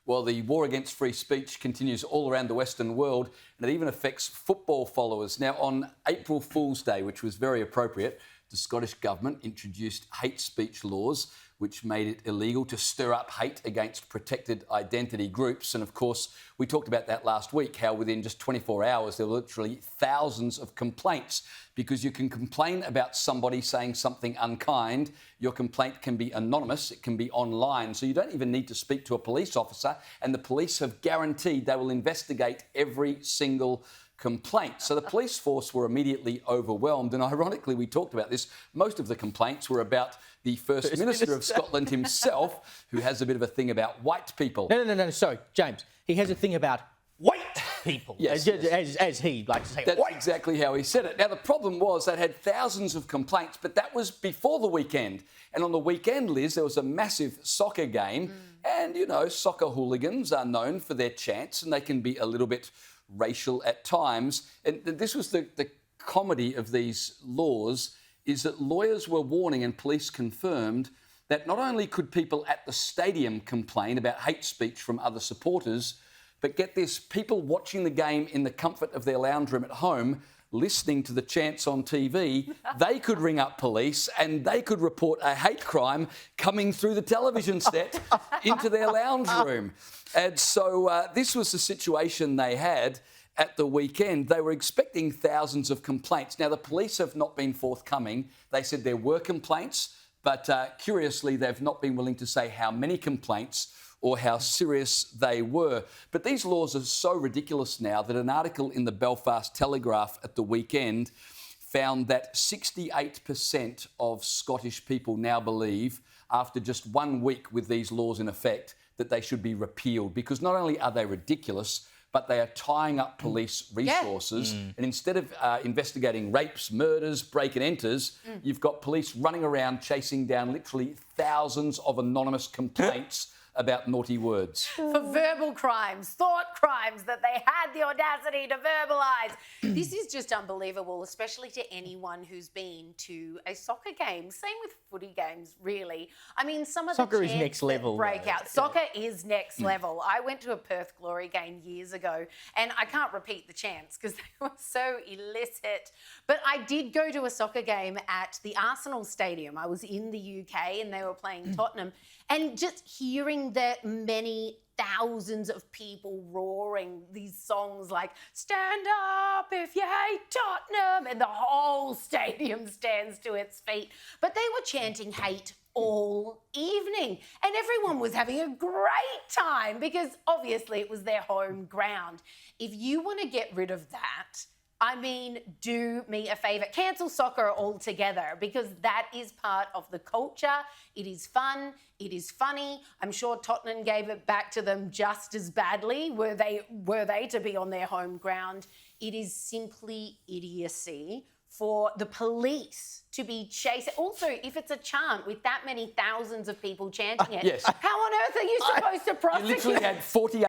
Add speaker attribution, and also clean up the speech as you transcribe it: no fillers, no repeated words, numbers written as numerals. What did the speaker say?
Speaker 1: Well, the war against free speech continues all around the Western world, and it even affects football followers. Now, on April Fool's Day, which was very appropriate, the Scottish Government introduced hate speech laws, which made it illegal to stir up hate against protected identity groups. And of course, we talked about that last week, how within just 24 hours, there were literally thousands of complaints, because you can complain about somebody saying something unkind. Your complaint can be anonymous, it can be online, so you don't even need to speak to a police officer, and the police have guaranteed they will investigate every single complaint. So the police force were immediately overwhelmed, and ironically, we talked about this, most of the complaints were about the First Minister of Scotland himself, who has a bit of a thing about white people.
Speaker 2: No, sorry, James. He has a thing about white people,
Speaker 1: yes.
Speaker 2: As he likes to say.
Speaker 1: That's
Speaker 2: white.
Speaker 1: exactly how he said it. Now, the problem was they had thousands of complaints, but that was before the weekend. And on the weekend, Liz, there was a massive soccer game, and, you know, soccer hooligans are known for their chants, and they can be a little bit racial at times. And this was the comedy of these laws, is that lawyers were warning and police confirmed that not only could people at the stadium complain about hate speech from other supporters, but get this, people watching the game in the comfort of their lounge room at home, listening to the chants on TV, they could ring up police and they could report a hate crime coming through the television set into their lounge room. And so this was the situation they had at the weekend. They were expecting thousands of complaints. Now, the police have not been forthcoming. They said there were complaints, but curiously, they've not been willing to say how many complaints or how serious they were. But these laws are so ridiculous now that an article in the Belfast Telegraph at the weekend found that 68% of Scottish people now believe, after just 1 week with these laws in effect, that they should be repealed, because not only are they ridiculous, but they are tying up police resources. And instead of investigating rapes, murders, break and enters, you've got police running around chasing down literally thousands of anonymous complaints about naughty words.
Speaker 3: For verbal crimes, thought crimes that they had the audacity to verbalise. This is just unbelievable, especially to anyone who's been to a soccer game. Same with footy games, really. I mean, some of
Speaker 2: Soccer
Speaker 3: the
Speaker 2: is
Speaker 3: chants
Speaker 2: next level,
Speaker 3: that break
Speaker 2: though.
Speaker 3: out. Soccer is next level. I went to a Perth Glory game years ago, and I can't repeat the chants because they were so illicit. But I did go to a soccer game at the Arsenal Stadium. I was in the UK and they were playing Tottenham. And just hearing the many thousands of people roaring these songs like "Stand up if you hate Tottenham," and the whole stadium stands to its feet. But they were chanting hate all evening, and everyone was having a great time because obviously it was their home ground. If you want to get rid of that, I mean, do me a favour, cancel soccer altogether, because that is part of the culture. It is fun, it is funny. I'm sure Tottenham gave it back to them just as badly, were they to be on their home ground. It is simply idiocy for the police to be chasing. Also, if it's a chant with that many thousands of people chanting it,
Speaker 1: Yes.
Speaker 3: how on earth are you supposed to prosecute?
Speaker 1: You literally had 48